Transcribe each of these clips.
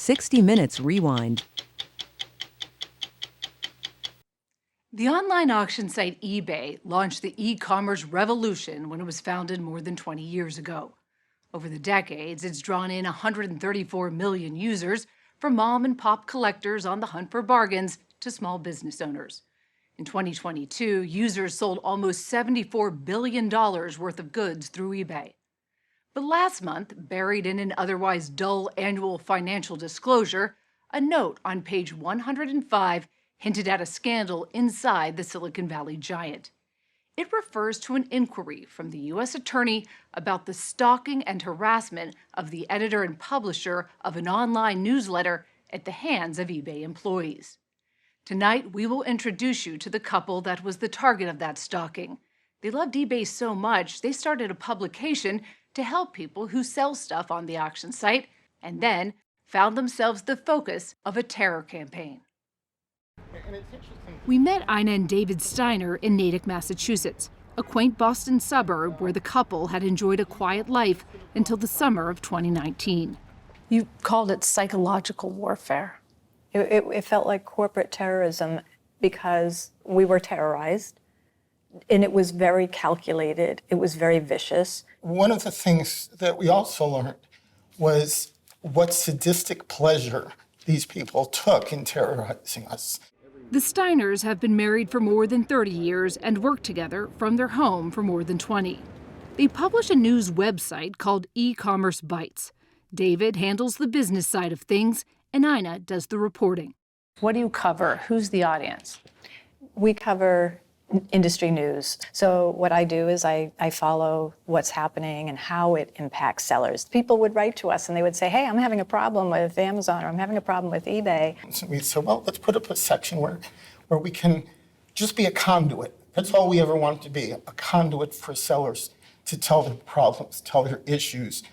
60 Minutes Rewind. The online auction site eBay launched the e-commerce revolution when it was founded more than 20 years ago. Over the decades, it's drawn in 134 million users, from mom and pop collectors on the hunt for bargains to small business owners. In 2022, users sold almost $74 billion worth of goods through eBay. But last month, buried in an otherwise dull annual financial disclosure, a note on page 105 hinted at a scandal inside the Silicon Valley giant. It refers to an inquiry from the U.S. Attorney about the stalking and harassment of the editor and publisher of an online newsletter at the hands of eBay employees. Tonight, we will introduce you to the couple that was the target of that stalking. They loved eBay so much, they started a publication to help people who sell stuff on the auction site, and then found themselves the focus of a terror campaign. We met Ina and David Steiner in Natick, Massachusetts, a quaint Boston suburb where the couple had enjoyed a quiet life until the summer of 2019. You called it psychological warfare. It felt like corporate terrorism because we were terrorized, and it was very calculated. It was very vicious. One of the things that we also learned was what sadistic pleasure these people took in terrorizing us. The Steiners have been married for more than 30 years and worked together from their home for more than 20. They publish a news website called E-commerce Bites. David handles the business side of things, and Ina does the reporting. What do you cover? Who's the audience? We cover industry news. So what I do is I follow what's happening and how it impacts sellers. People would write to us and they would say, hey, I'm having a problem with Amazon, or I'm having a problem with eBay. So we said, well, let's put up a section where we can just be a conduit. That's all we ever wanted to be, a conduit for sellers to tell their problems, tell their issues,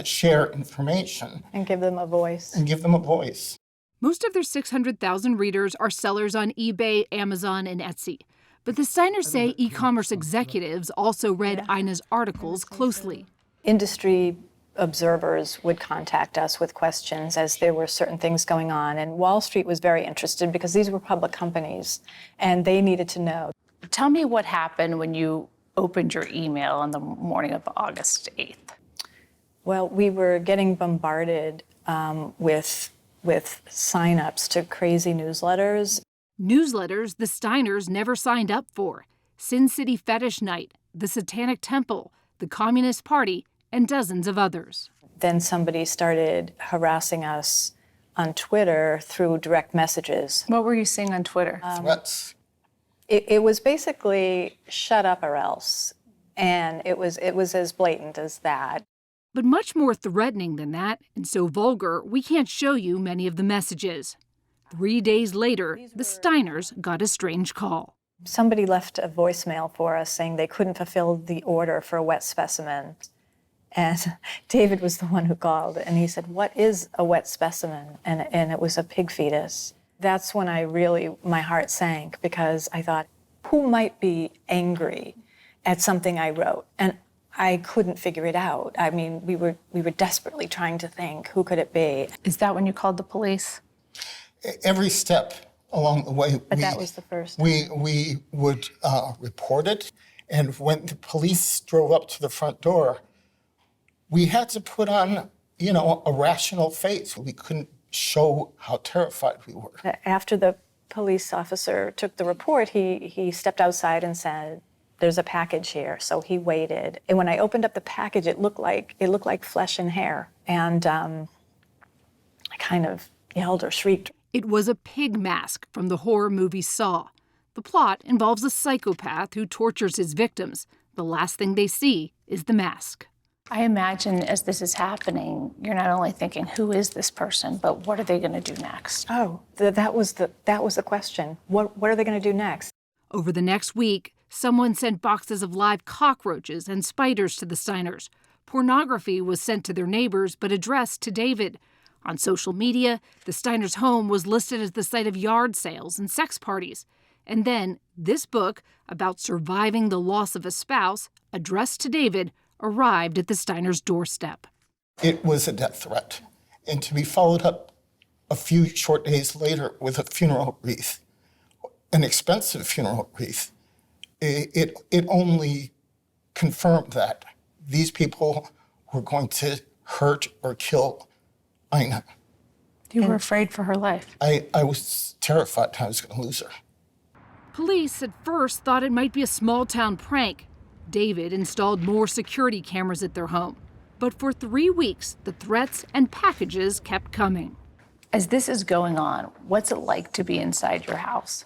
share information. And give them a voice. Most of their 600,000 readers are sellers on eBay, Amazon, and Etsy. But the Steiners say e-commerce executives also read Ina's articles closely. Industry observers would contact us with questions as there were certain things going on, and Wall Street was very interested because these were public companies, and they needed to know. Tell me what happened when you opened your email on the morning of August 8th. Well, we were getting bombarded with sign-ups to crazy newsletters. Newsletters the Steiners never signed up for. Sin City Fetish Night, the Satanic Temple, the Communist Party, and dozens of others. Then somebody started harassing us on Twitter through direct messages. What were you seeing on Twitter? Threats. It was basically shut up or else. And it was as blatant as that. But much more threatening than that, and so vulgar, we can't show you many of the messages. 3 days later, the Steiners got a strange call. Somebody left a voicemail for us saying they couldn't fulfill the order for a wet specimen. And David was the one who called, and he said, what is a wet specimen? And it was a pig fetus. That's when my heart sank, because I thought, who might be angry at something I wrote? And I couldn't figure it out. I mean, we were desperately trying to think, who could it be? Is that when you called the police? Every step along the way, but that was the first. We would report it, and when the police drove up to the front door, we had to put on, a rational face. We couldn't show how terrified we were. After the police officer took the report, he stepped outside and said, "There's a package here." So he waited, and when I opened up the package, it looked like flesh and hair, and I kind of yelled or shrieked. It was a pig mask from the horror movie Saw. The plot involves a psychopath who tortures his victims. The last thing they see is the mask. I imagine as this is happening, you're not only thinking, who is this person, but what are they going to do next? Oh, that was the question. What are they going to do next? Over the next week, someone sent boxes of live cockroaches and spiders to the Steiners. Pornography was sent to their neighbors, but addressed to David. On social media, the Steiners' home was listed as the site of yard sales and sex parties. And then this book about surviving the loss of a spouse, addressed to David, arrived at the Steiners' doorstep. It was a death threat. And to be followed up a few short days later with a funeral wreath, an expensive funeral wreath, it only confirmed that these people were going to hurt or kill Ina. You were afraid for her life. I was terrified I was going to lose her. Police at first thought it might be a small-town prank. David installed more security cameras at their home. But for 3 weeks, the threats and packages kept coming. As this is going on, what's it like to be inside your house?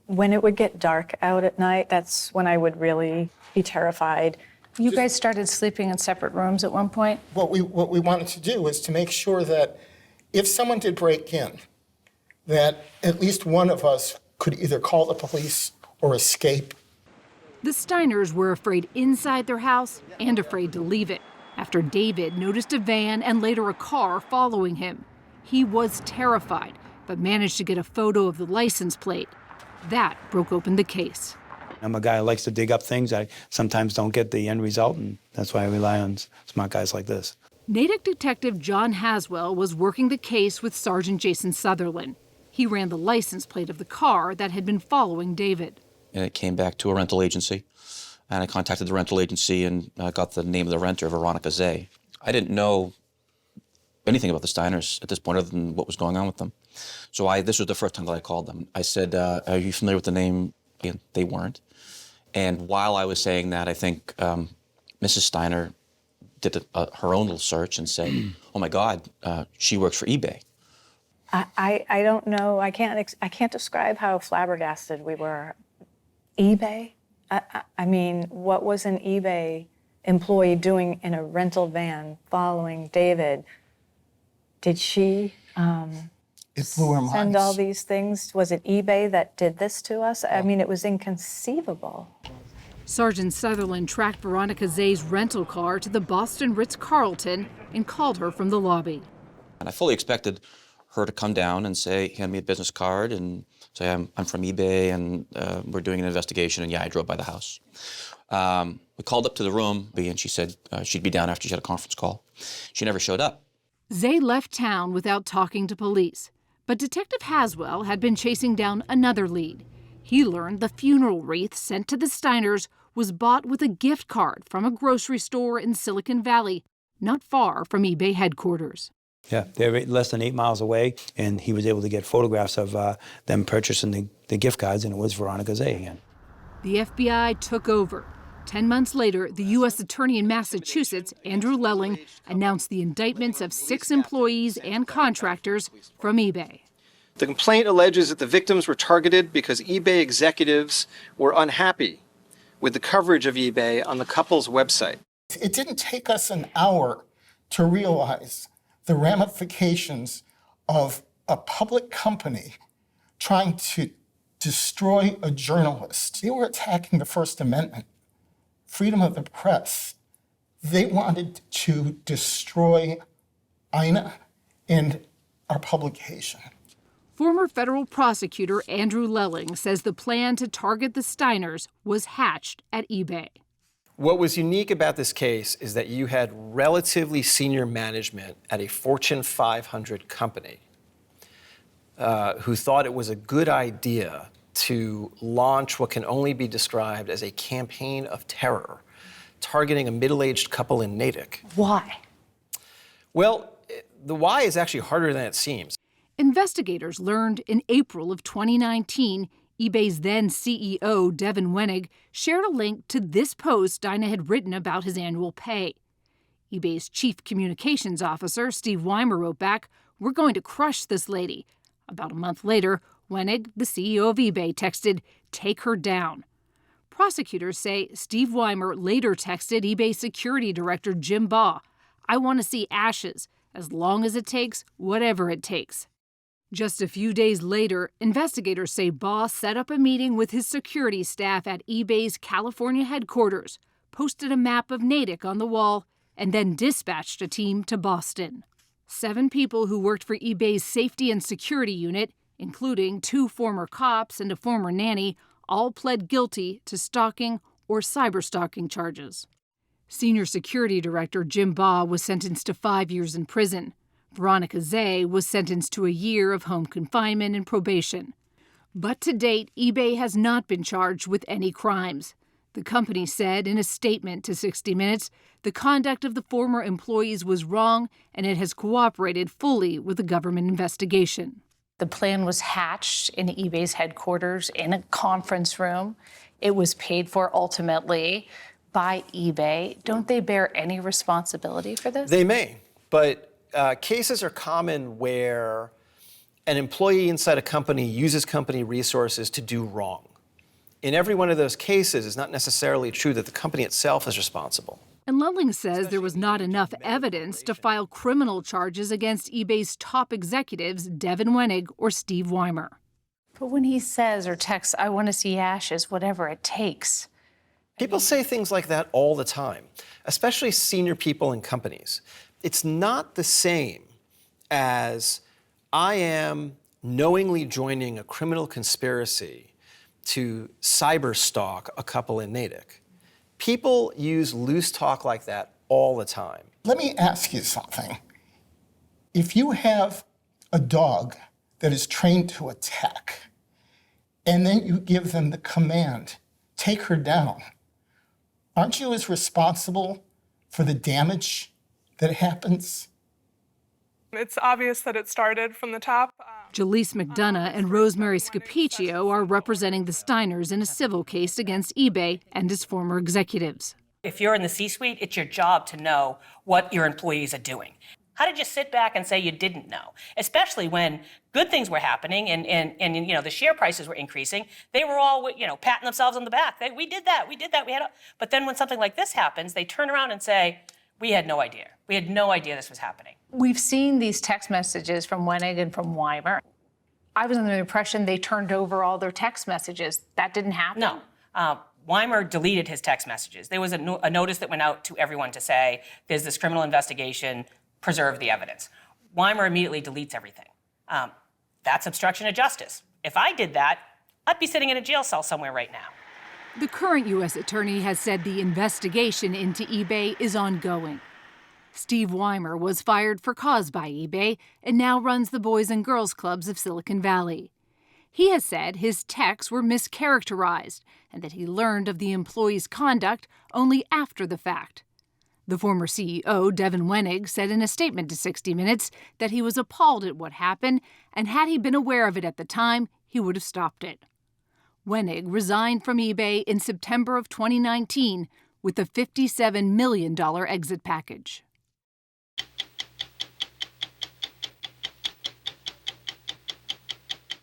When it would get dark out at night, that's when I would really be terrified. You guys started sleeping in separate rooms at one point? What we wanted to do was to make sure that if someone did break in, that at least one of us could either call the police or escape. The Steiners were afraid inside their house and afraid to leave it after David noticed a van and later a car following him. He was terrified, but managed to get a photo of the license plate. That broke open the case. I'm a guy who likes to dig up things. I sometimes don't get the end result, and that's why I rely on smart guys like this. Natick Detective John Haswell was working the case with Sergeant Jason Sutherland. He ran the license plate of the car that had been following David. And it came back to a rental agency, and I contacted the rental agency and got the name of the renter, Veronica Zay. I didn't know anything about the Steiners at this point other than what was going on with them. So this was the first time that I called them. I said, are you familiar with the name? And they weren't. And while I was saying that, I think Mrs. Steiner did her own little search and said, oh my God, she works for eBay. I don't know. I can't describe how flabbergasted we were. eBay? I mean, what was an eBay employee doing in a rental van following David? Did she It blew our minds. send all these things? Was it eBay that did this to us? I mean, it was inconceivable. Sergeant Sutherland tracked Veronica Zay's rental car to the Boston Ritz-Carlton and called her from the lobby. And I fully expected her to come down and say, hand me a business card and say, I'm from eBay and we're doing an investigation, and yeah, I drove by the house. We called up to the room and she said she'd be down after she had a conference call. She never showed up. Zay left town without talking to police, but Detective Haswell had been chasing down another lead. He learned the funeral wreath sent to the Steiners was bought with a gift card from a grocery store in Silicon Valley, not far from eBay headquarters. Yeah, they're less than 8 miles away, and he was able to get photographs of them purchasing the gift cards, and it was Veronica Zay again. The FBI took over. 10 months later, the U.S. Attorney in Massachusetts, Andrew Lelling, announced the indictments of 6 employees and contractors from eBay. The complaint alleges that the victims were targeted because eBay executives were unhappy with the coverage of eBay on the couple's website. It didn't take us an hour to realize the ramifications of a public company trying to destroy a journalist. They were attacking the First Amendment, freedom of the press. They wanted to destroy Ina and our publication. Former federal prosecutor Andrew Lelling says the plan to target the Steiners was hatched at eBay. What was unique about this case is that you had relatively senior management at a Fortune 500 company who thought it was a good idea to launch what can only be described as a campaign of terror, targeting a middle-aged couple in Natick. Why? Well, the why is actually harder than it seems. Investigators learned in April of 2019, eBay's then CEO, Devin Wenig, shared a link to this post Dinah had written about his annual pay. eBay's chief communications officer, Steve Weimer, wrote back, "We're going to crush this lady." About a month later, Wenig, the CEO of eBay, texted, "Take her down." Prosecutors say Steve Weimer later texted eBay security director Jim Baugh, "I want to see ashes, as long as it takes, whatever it takes." Just a few days later, investigators say Baugh set up a meeting with his security staff at eBay's California headquarters, posted a map of Natick on the wall, and then dispatched a team to Boston. 7 people who worked for eBay's safety and security unit, including 2 former cops and a former nanny, all pled guilty to stalking or cyberstalking charges. Senior security director Jim Baugh was sentenced to 5 years in prison. Veronica Zay was sentenced to a year of home confinement and probation. But to date, eBay has not been charged with any crimes. The company said in a statement to 60 Minutes, the conduct of the former employees was wrong and it has cooperated fully with the government investigation. The plan was hatched in eBay's headquarters in a conference room. It was paid for ultimately by eBay. Don't they bear any responsibility for this? They may, but cases are common where an employee inside a company uses company resources to do wrong. In every one of those cases, it's not necessarily true that the company itself is responsible. And Lulling says there was not enough evidence to file criminal charges against eBay's top executives, Devin Wenig or Steve Weimer. But when he says or texts, I want to see ashes, whatever it takes. People say things like that all the time, especially senior people in companies. It's not the same as I am knowingly joining a criminal conspiracy to cyberstalk a couple in Natick. People use loose talk like that all the time. Let me ask you something. If you have a dog that is trained to attack, and then you give them the command, take her down, aren't you as responsible for the damage that happens? It's obvious that it started from the top. Jaleese McDonough and Rosemary Scapiccio are representing the Steiners in a civil case against eBay and its former executives. If you're in the C-suite, it's your job to know what your employees are doing. How did you sit back and say you didn't know? Especially when good things were happening and you know, the share prices were increasing. They were all, you know, patting themselves on the back. We did that. But then when something like this happens, they turn around and say, we had no idea. We had no idea this was happening. We've seen these text messages from Wenig and from Weimer. I was under the impression they turned over all their text messages. That didn't happen? No. Weimer deleted his text messages. There was a notice that went out to everyone to say, there's this criminal investigation, preserve the evidence. Weimer immediately deletes everything. That's obstruction of justice. If I did that, I'd be sitting in a jail cell somewhere right now. The current U.S. attorney has said the investigation into eBay is ongoing. Steve Weimer was fired for cause by eBay and now runs the Boys and Girls Clubs of Silicon Valley. He has said his texts were mischaracterized and that he learned of the employee's conduct only after the fact. The former CEO, Devin Wenig, said in a statement to 60 Minutes that he was appalled at what happened, and had he been aware of it at the time, he would have stopped it. Wenig resigned from eBay in September of 2019 with a $57 million exit package.